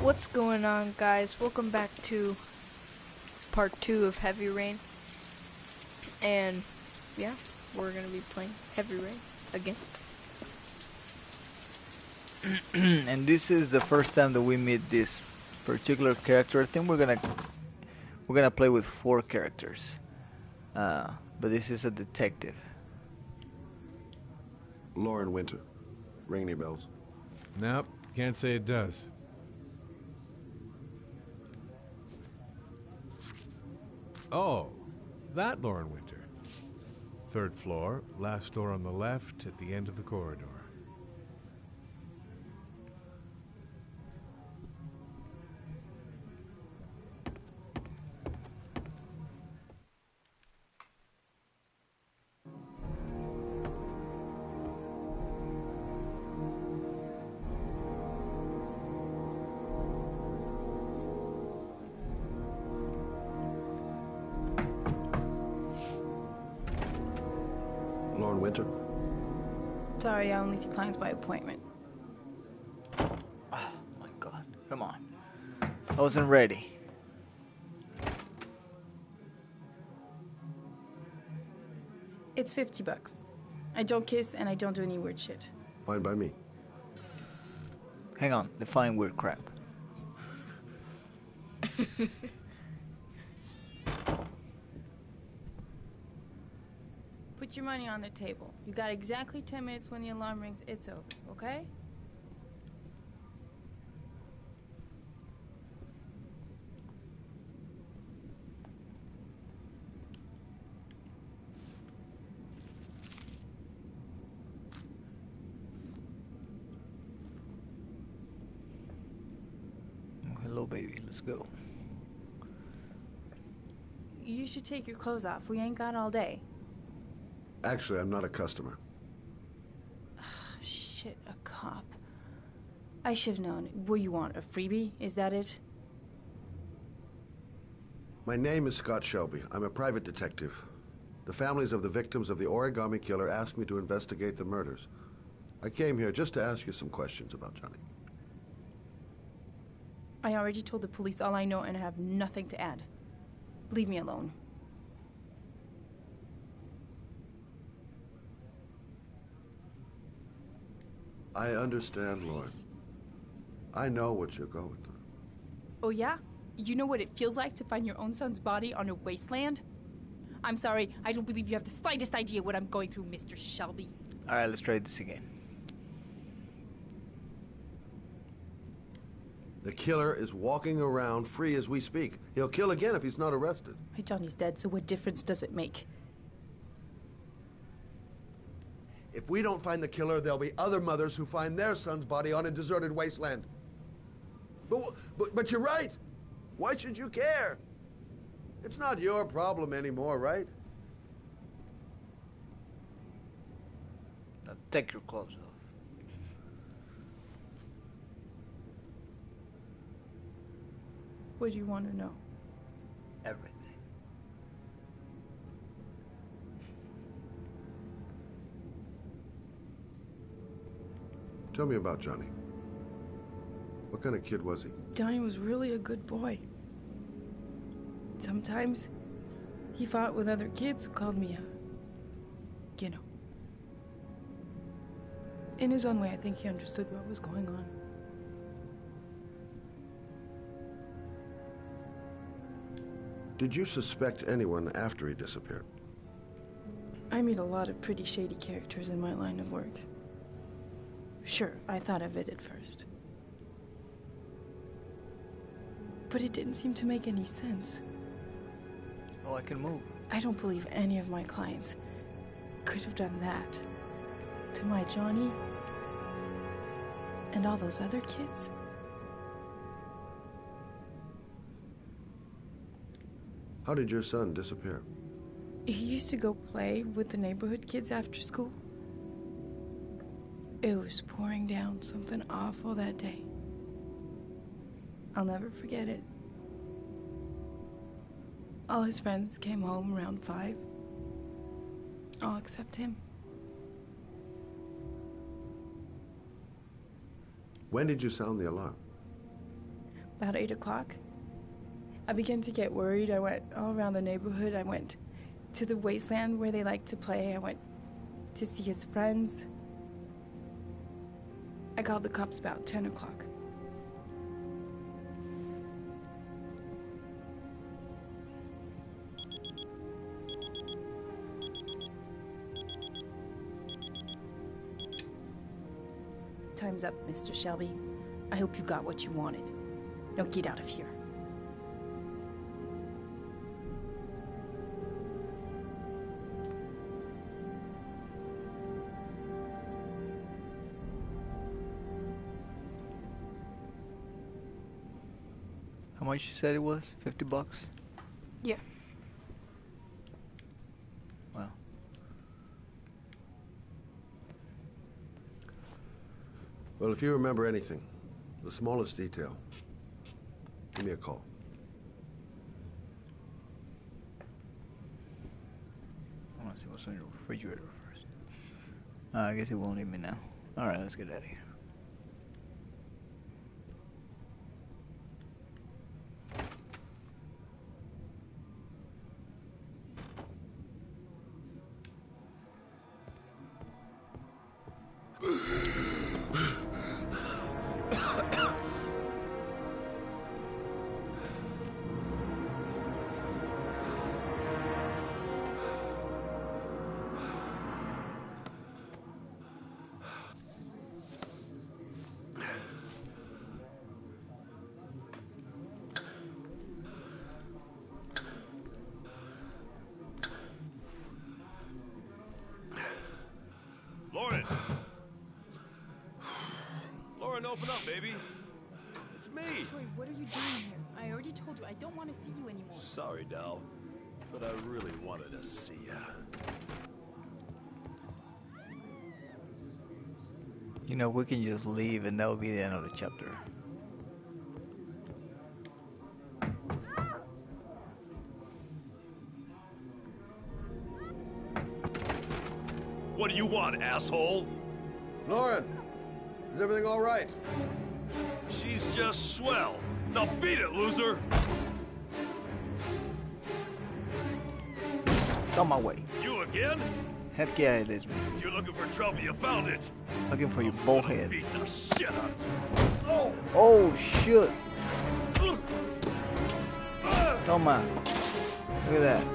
What's going on, guys? Welcome back to part 2 of Heavy Rain. And yeah, we're gonna be playing Heavy Rain again. And this is the first time that we meet this particular character. I think we're gonna play with 4 characters, but this is a detective. Lauren Winter. Ring any bells? Nope, can't say it does. Oh, that Lauren Winter. 3rd floor, last door on the left at the end of the corridor. Lauren Winter? Sorry, I only see clients by appointment. Oh my god, come on. I wasn't ready. It's $50. I don't kiss and I don't do any weird shit. Fine by me. Hang on, define weird crap. Put your money on the table. You got exactly 10 minutes. When the alarm rings, it's over, okay? Hello, baby. Let's go. You should take your clothes off. We ain't got all day. Actually, I'm not a customer. Shit, a cop. I should have known. What do you want, a freebie? Is that it? My name is Scott Shelby. I'm a private detective. The families of the victims of the origami killer asked me to investigate the murders. I came here just to ask you some questions about Johnny. I already told the police all I know and I have nothing to add. Leave me alone. I understand, Lauren. I know what you're going through. Oh yeah? You know what it feels like to find your own son's body on a wasteland? I'm sorry, I don't believe you have the slightest idea what I'm going through, Mr. Shelby. Alright, let's try this again. The killer is walking around free as we speak. He'll kill again if he's not arrested. My Johnny's dead, so what difference does it make? If we don't find the killer, there'll be other mothers who find their son's body on a deserted wasteland. But you're right. Why should you care? It's not your problem anymore, right? Now take your clothes off. What do you want to know? Everything. Tell me about Johnny. What kind of kid was he? Johnny was really a good boy. Sometimes he fought with other kids who called me a, In his own way, I think he understood what was going on. Did you suspect anyone after he disappeared? I meet a lot of pretty shady characters in my line of work. Sure, I thought of it at first. But it didn't seem to make any sense. Oh, I can move. I don't believe any of my clients could have done that to my Johnny and all those other kids. How did your son disappear? He used to go play with the neighborhood kids after school. It was pouring down something awful that day. I'll never forget it. All his friends came home around 5. All except him. When did you sound the alarm? about 8 o'clock. I began to get worried. I went all around the neighborhood. I went to the wasteland where they like to play. I went to see his friends. I called the cops about 10 o'clock. Time's up, Mr. Shelby. I hope you got what you wanted. Now get out of here. How much you said it was? $50? Yeah. Well. Well, if you remember anything, the smallest detail, give me a call. I want to see what's on your refrigerator first. I guess it won't leave me now. Alright, let's get out of here. Lauren! Lauren, open up, baby. It's me. Troy, what are you doing here? I already told you I don't want to see you anymore. Sorry, Dal, but I really wanted to see ya. You know, we can just leave and that will be the end of the chapter. What do you want, asshole? Lauren, is everything all right? She's just swell. Now beat it, loser! It's on my way. You again? Heck yeah, it is, man. If you're looking for trouble, you found it. Looking for your I'm bullhead. gonna beat the shit out of you. Oh, shit. Toma. Look at that.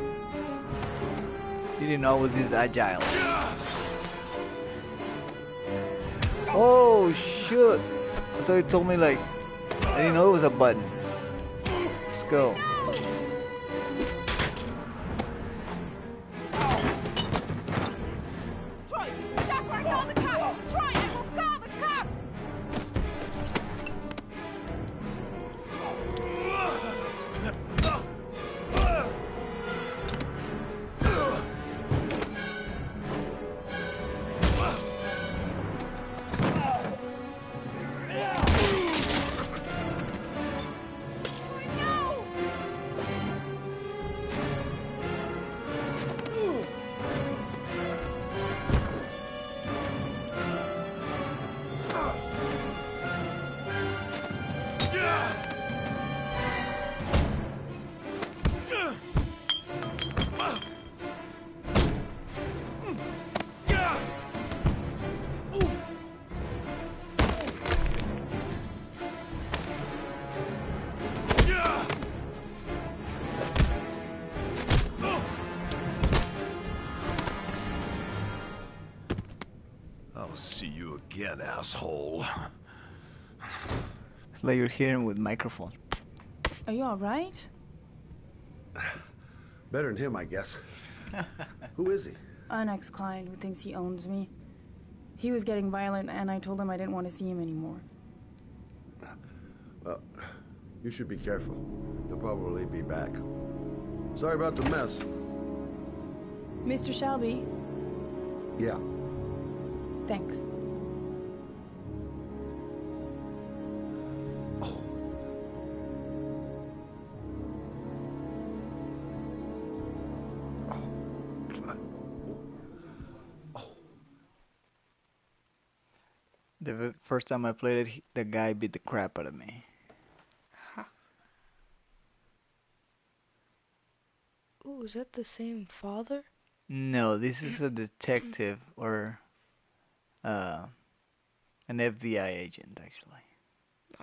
You didn't know I was this agile. Oh, shit. I thought you told me, like, I didn't know it was a button. Let's go. Troy, stop or I'll call the cops! Troy, I will call the cops! I'll see you again, asshole. It's like you're hearing with microphones. Are you alright? Better than him, I guess. Who is he? An ex-client who thinks he owns me. He was getting violent and I told him I didn't want to see him anymore. Well, you should be careful. He'll probably be back. Sorry about the mess. Mr. Shelby, Yeah. thanks. The first time I played it, the guy beat the crap out of me. Huh. Oh, is that the same father? No, this is a detective or uh, an FBI agent, actually.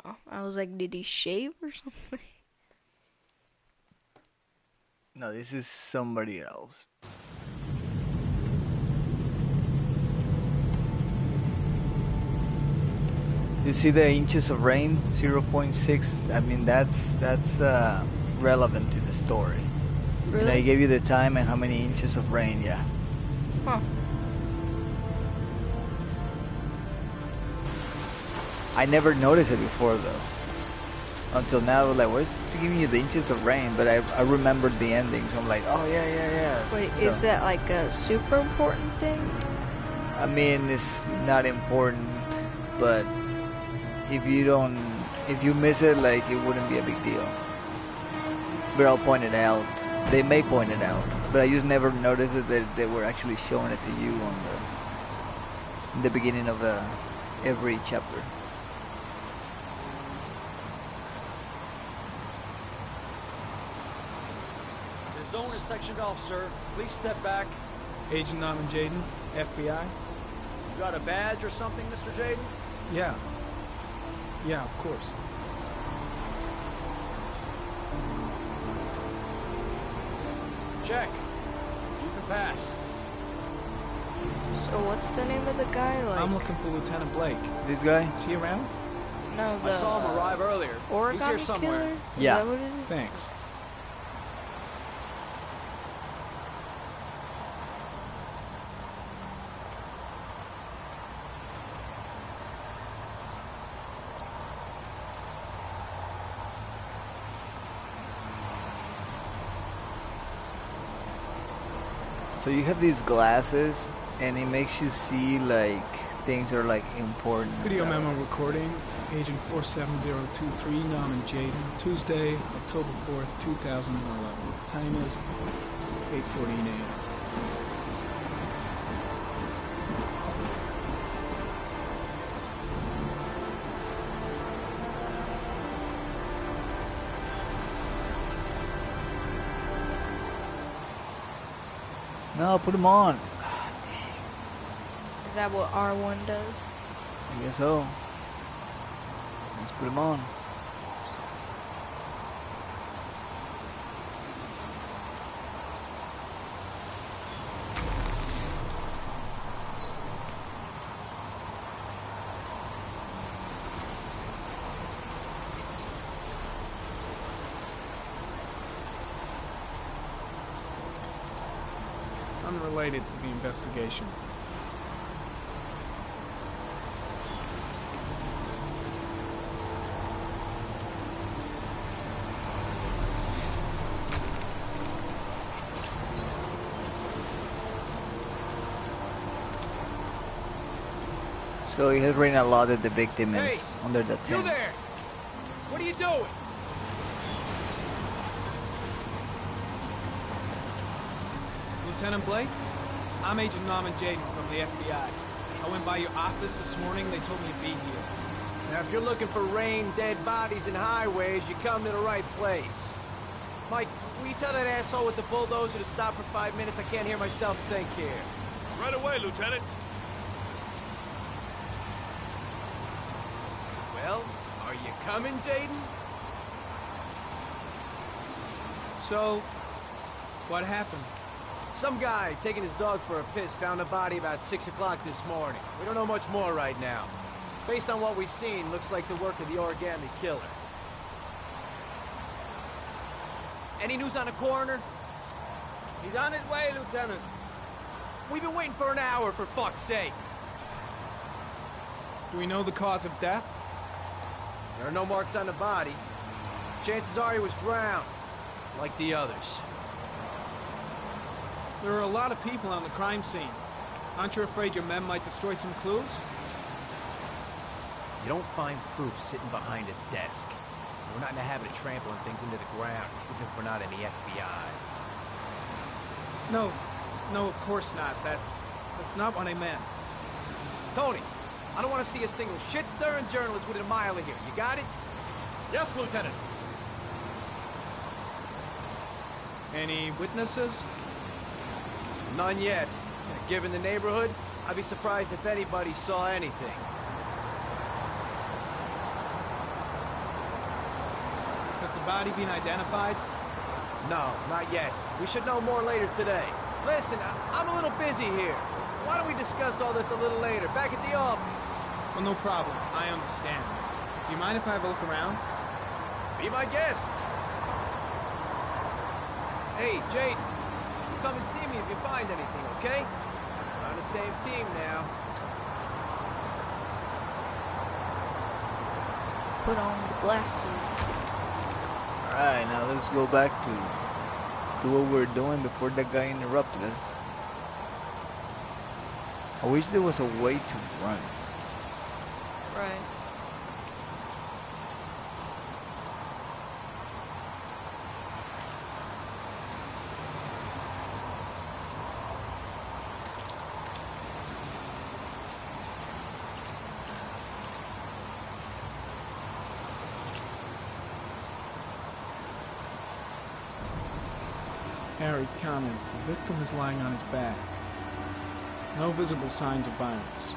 Oh, I was like, did he shave or something? No, this is somebody else. You see the inches of rain, 0.6. I mean, that's relevant to the story. Really? You know, he gave you the time and how many inches of rain. Yeah. Huh. I never noticed it before though. Until now, like, what's giving you the inches of rain? But I remembered the ending, so I'm like, oh yeah. Wait, So, is that like a super important thing? I mean, it's not important, but if you miss it, like, it wouldn't be a big deal. But I'll point it out. They may point it out, but I just never noticed it that they were actually showing it to you in the beginning of every chapter. The zone is sectioned off, sir. Please step back. Agent Norman Jaden, FBI? You got a badge or something, Mr. Jaden? Yeah. Yeah, of course. Check. You can pass. So what's the name of the guy? Like, I'm looking for Lieutenant Blake. This guy? Is he around? no, the I saw him arrive earlier. Origami He's here somewhere. killer? Yeah. Is that what it is? Thanks. So you have these glasses, and it makes you see like things that are like important. Video memo recording. Agent 47023, Norman Jaden. Tuesday, October 4th, 2011. Time is 8:14 a.m. No, put them on. Is that what R1 does? I guess so. Let's put them on. Unrelated to the investigation. So he has written a lot that the victim Hey, is under the You tent. there! What are you doing? Lieutenant Blake? I'm Agent Norman Jaden from the FBI. I went by your office this morning. They told me to be here. Now, if you're looking for rain, dead bodies, and highways, you come to the right place. Mike, will you tell that asshole with the bulldozer to stop for 5 minutes? I can't hear myself think here. Right away, Lieutenant. Well, are you coming, Jaden? So, what happened? Some guy taking his dog for a piss found a body about 6 o'clock this morning. We don't know much more right now. Based on what we've seen, looks like the work of the origami killer. Any news on the coroner? He's on his way, Lieutenant. We've been waiting for an hour, for fuck's sake. Do we know the cause of death? There are no marks on the body. Chances are he was drowned, like the others. There are a lot of people on the crime scene. Aren't you afraid your men might destroy some clues? You don't find proof sitting behind a desk. We're not in the habit of trampling things into the ground, even if we're not in the FBI. No, of course not. That's not what I meant. Tony, I don't want to see a single shit-stirring journalist within a mile of here. You got it? Yes, Lieutenant. Any witnesses? None yet. Given the neighborhood, I'd be surprised if anybody saw anything. Has the body been identified? No, not yet. We should know more later today. Listen, I'm a little busy here. Why don't we discuss all this a little later, back at the office? Well, no problem. I understand. Do you mind if I have a look around? Be my guest. Hey, Jade, you come and see me if you find anything, okay? We're on the same team now. Put on the blasters. Alright, now let's go back to do what we were doing before that guy interrupted us. I wish there was a way to run. Right. Harry, comment. The victim is lying on his back. No visible signs of violence.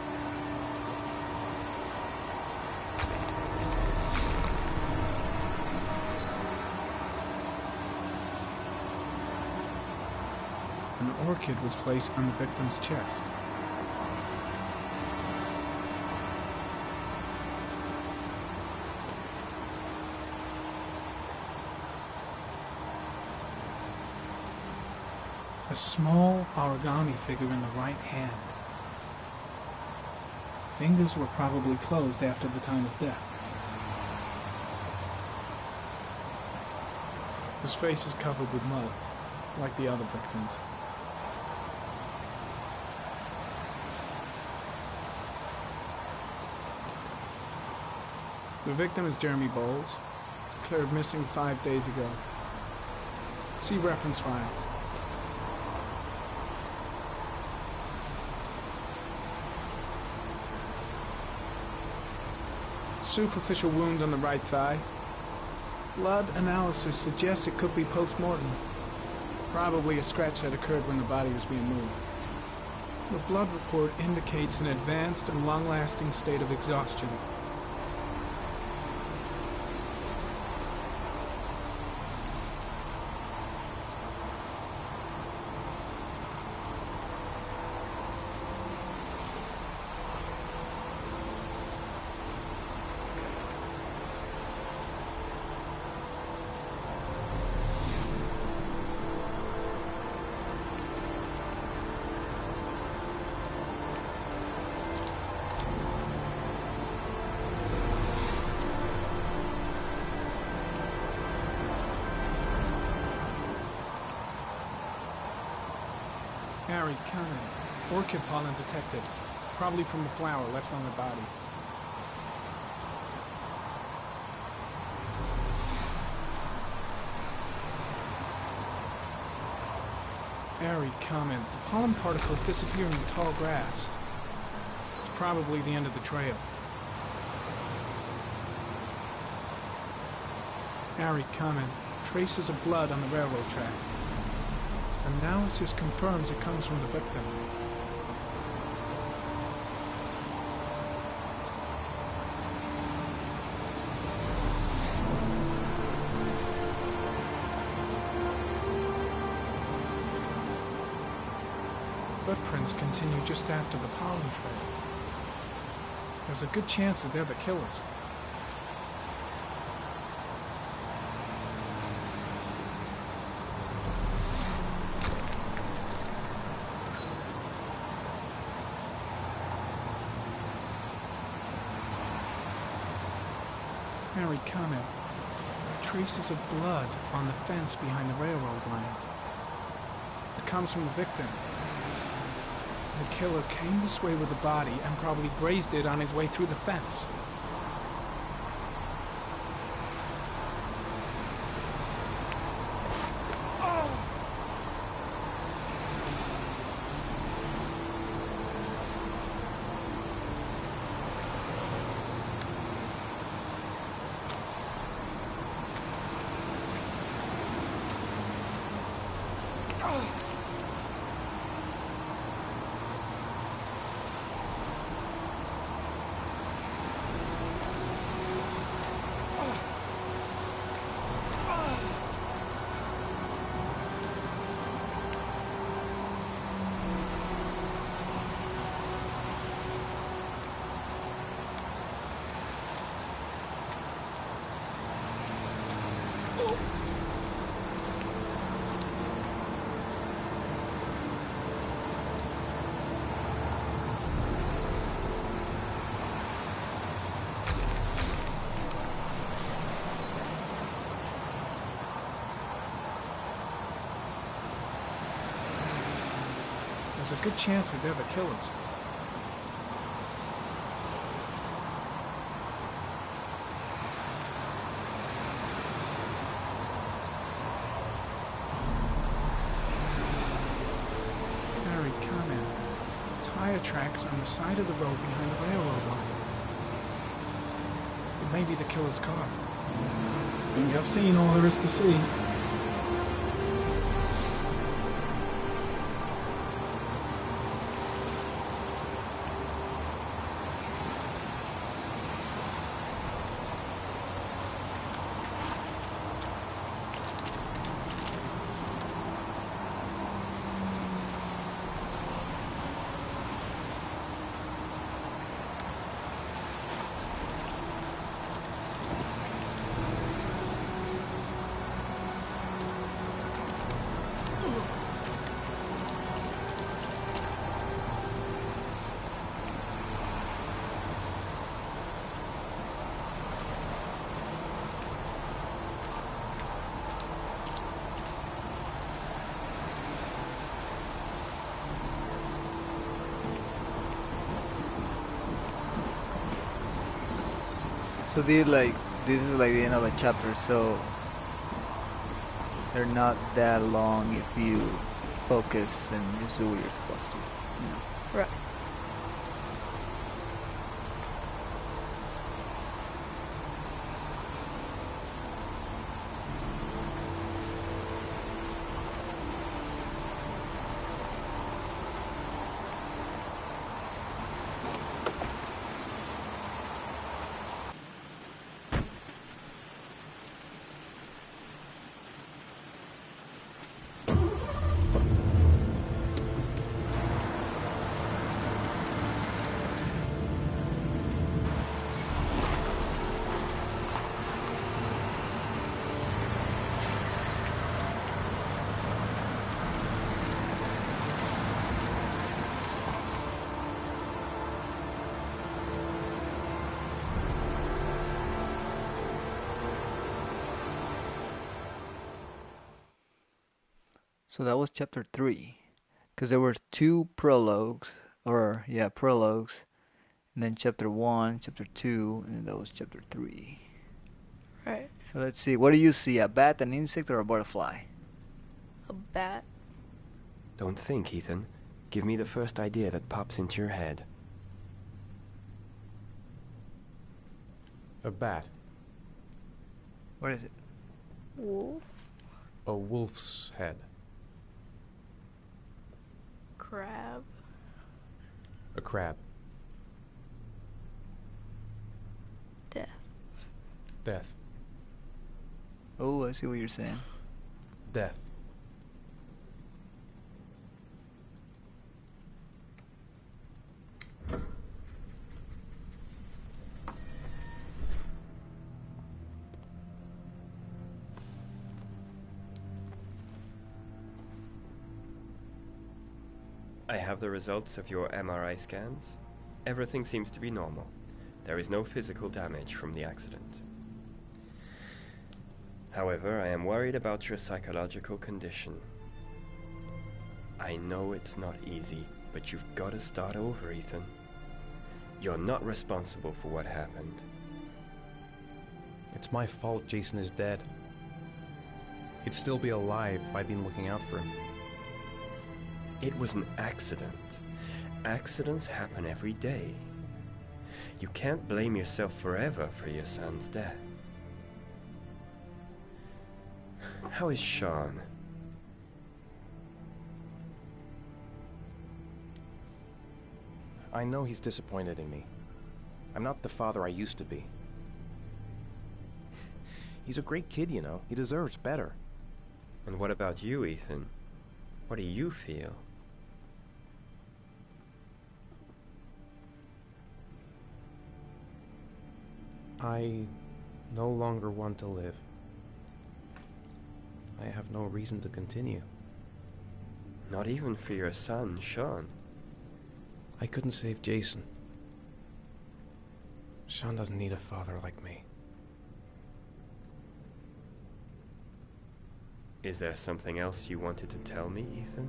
An orchid was placed on the victim's chest. A small origami figure in the right hand. Fingers were probably closed after the time of death. His face is covered with mud, like the other victims. The victim is Jeremy Bowles, declared missing 5 days ago. See reference file. Superficial wound on the right thigh. Blood analysis suggests it could be post-mortem. Probably a scratch that occurred when the body was being moved. The blood report indicates an advanced and long-lasting state of exhaustion. Harry, Cannon. Orchid pollen detected. Probably from the flower left on the body. Harry, comment. The pollen particles disappear in the tall grass. It's probably the end of the trail. Harry, comment. Traces of blood on the railroad track. Analysis confirms it comes from the victim. Footprints continue just after the pollen trail. There's a good chance that they're the killers. Harry, comment. Traces of blood on the fence behind the railroad line. It comes from the victim. The killer came this way with the body and probably grazed it on his way through the fence. There's a good chance that they're the killers. Very common. Tire tracks on the side of the road behind the railroad line. It may be the killer's car. I think I've seen all there is to see. So this is like the end of a chapter, so they're not that long if you focus and just do what you're supposed to. You know? Right. So that was chapter 3, because there were 2 prologues, prologues, and then chapter 1, chapter 2, and then that was chapter 3. Right. So let's see, what do you see, a bat, an insect, or a butterfly? A bat. Don't think, Ethan. Give me the first idea that pops into your head. A bat. What is it? Wolf. A wolf's head. Crab. A crab. Death. Death. Oh, I see what you're saying. Death. I have the results of your MRI scans. Everything seems to be normal. There is no physical damage from the accident. However, I am worried about your psychological condition. I know it's not easy, but you've got to start over, Ethan. You're not responsible for what happened. It's my fault Jason is dead. He'd still be alive if I'd been looking out for him. It was an accident. Accidents happen every day. You can't blame yourself forever for your son's death. How is Sean? I know he's disappointed in me. I'm not the father I used to be. He's a great kid, you know. He deserves better. And what about you, Ethan? What do you feel? I no longer want to live. I have no reason to continue. Not even for your son, Sean. I couldn't save Jason. Sean doesn't need a father like me. Is there something else you wanted to tell me, Ethan?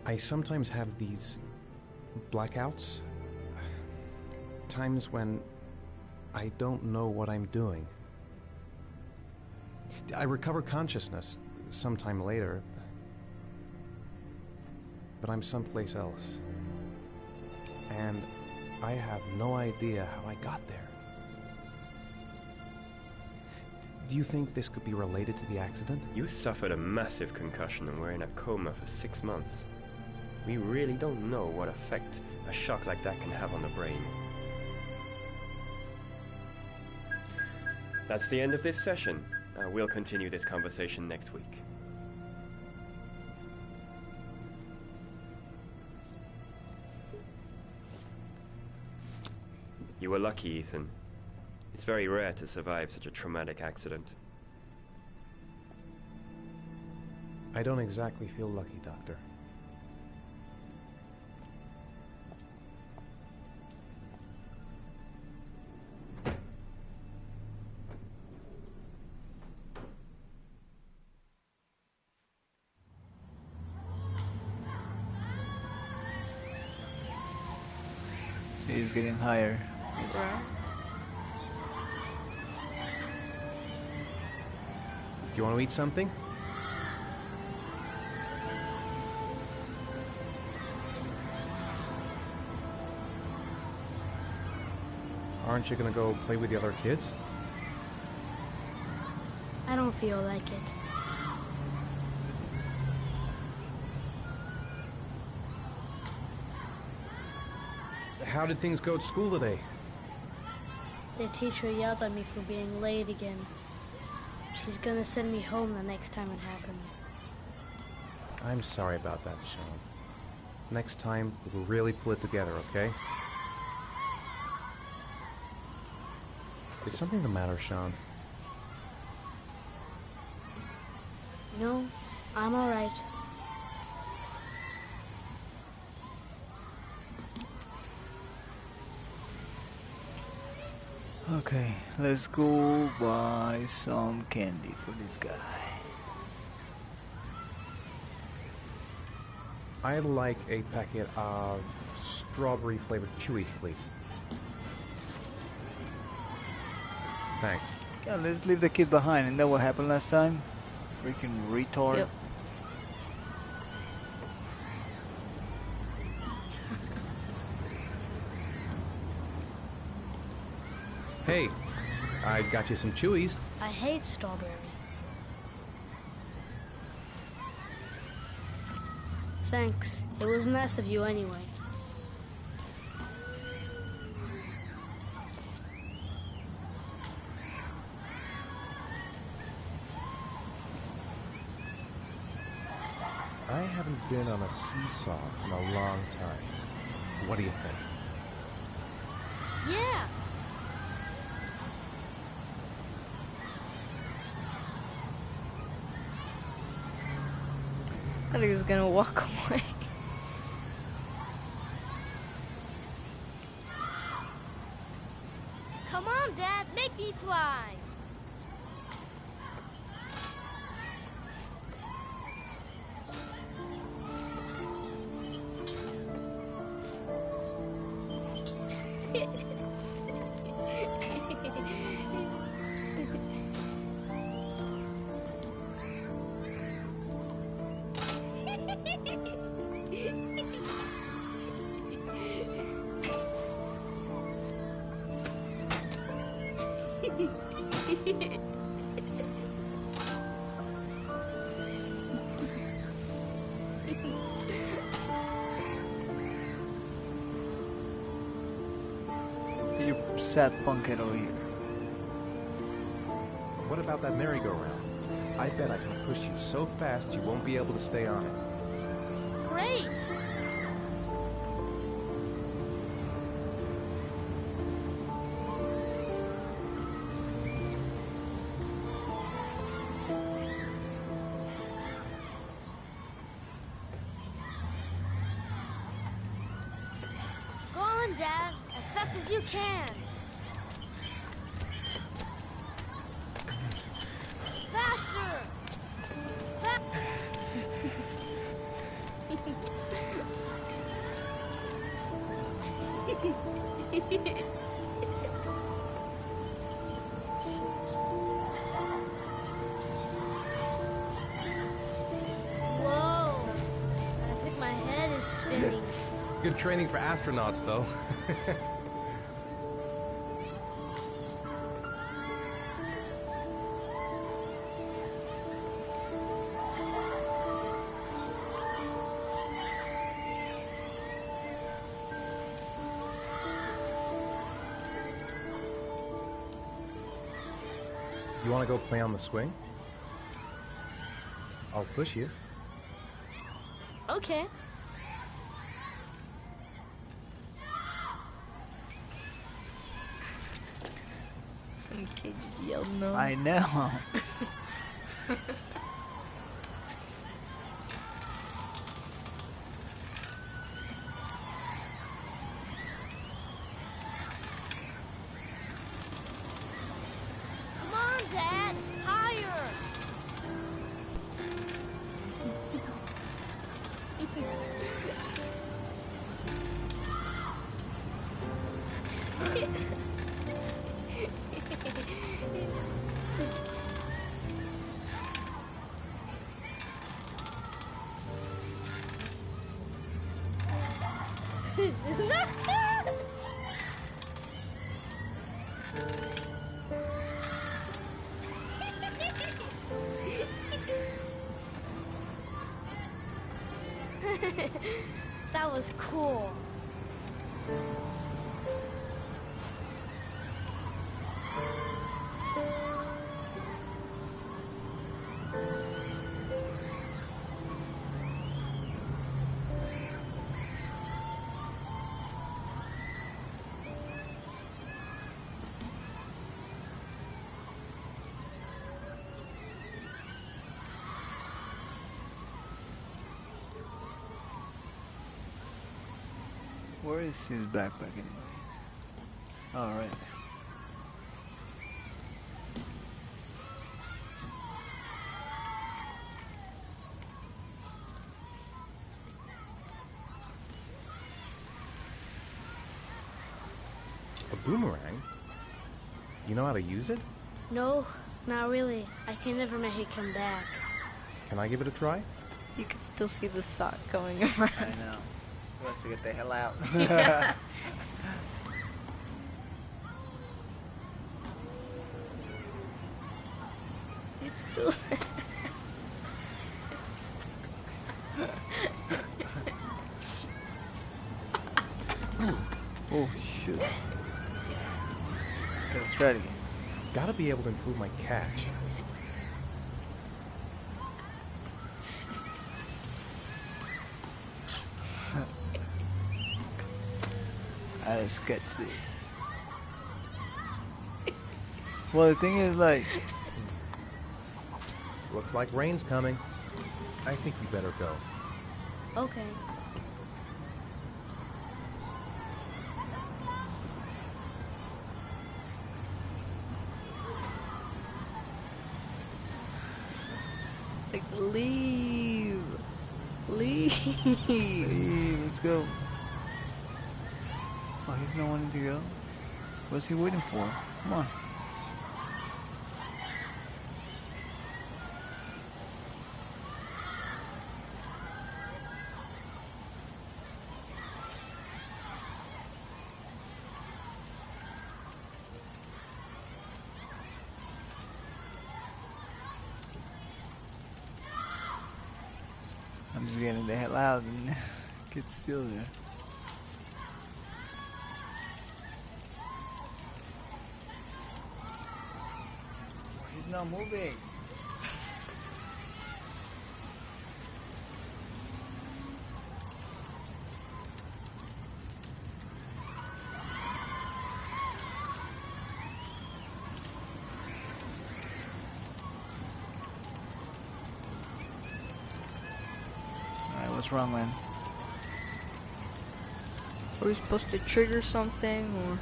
I sometimes have these blackouts. Times when I don't know what I'm doing. I recover consciousness sometime later, but I'm someplace else. And I have no idea how I got there. Do you think this could be related to the accident? You suffered a massive concussion and were in a coma for 6 months. We really don't know what effect a shock like that can have on the brain. That's the end of this session. We'll continue this conversation next week. You were lucky, Ethan. It's very rare to survive such a traumatic accident. I don't exactly feel lucky, Doctor. He's getting higher. Right. Do you want to eat something? Aren't you gonna go play with the other kids? I don't feel like it. How did things go at school today? The teacher yelled at me for being late again. She's gonna send me home the next time it happens. I'm sorry about that, Sean. Next time, we'll really pull it together, okay? Is something the matter, Sean? No, I'm alright. Okay, let's go buy some candy for this guy. I'd like a packet of strawberry flavored chewies, please. Thanks. Yeah, let's leave the kid behind. Isn't that what happened last time? Freaking retard. Yep. Hey, I got you some chewies. I hate strawberry. Thanks. It was nice of you anyway. I haven't been on a seesaw in a long time. What do you think? Yeah! I thought he was gonna walk away. Come on, Dad, make me fly! You sad punkhead over here. What about that merry-go-round? I bet I can push you so fast you won't be able to stay on it. Great! Dad. As fast as you can. Faster! Whoa! I think my head is spinning. Good training for astronauts, though. You want to go play on the swing? I'll push you. Okay. Some kid just yelled no. I know. Come on, Dad. Higher. That was cool. Where is his backpack anyway? All right. A boomerang? You know how to use it? No, not really. I can never make it come back. Can I give it a try? You could still see the thought going around. I know. He wants to get the hell out. Yeah. It's still. Oh shit. Okay, let's try it again. Gotta be able to improve my catch. I'll sketch this. Well, the thing is, like, Looks like rain's coming. I think you better go. Okay. It's like, leave. Leave. hey, let's go. Oh, he's not wanting to go? What's he waiting for? Come on. I'm just getting the hell out and get still there. He's not moving. Alright, what's wrong, man? Are we supposed to trigger something, or?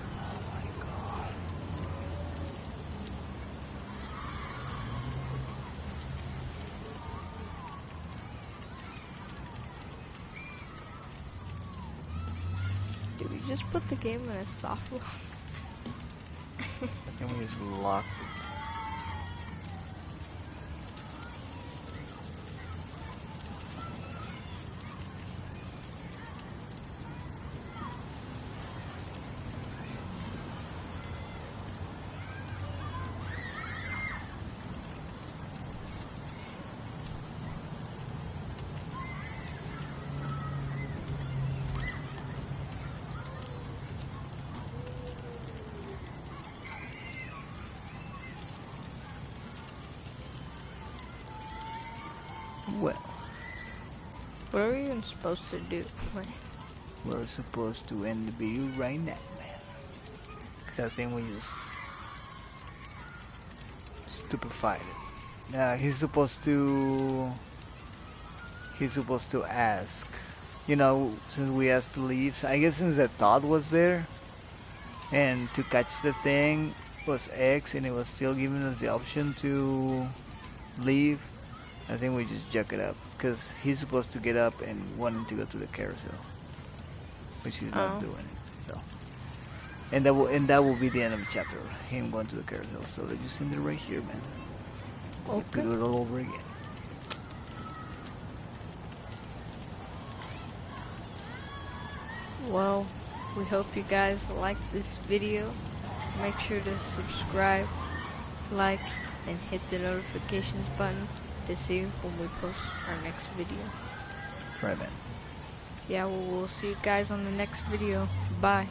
Did we just put the game in a soft lock? I think we just locked it. Well, What are we even supposed to do? Like, we're supposed to end the video right now, man. Cause I think we just stupefied it. He's supposed to ask. You know, since we asked to leave, so I guess since the thought was there, and to catch the thing was X, and it was still giving us the option to leave. I think we just jack it up, because he's supposed to get up and wanting to go to the carousel, which he's not doing. So, and that will be the end of the chapter. Him going to the carousel. So let's just end it right here, man. okay. Do it all over again. Well, we hope you guys like this video. Make sure to subscribe, like, and hit the notifications button to see when we post our next video. Right, man. Yeah, we'll see you guys on the next video. Bye.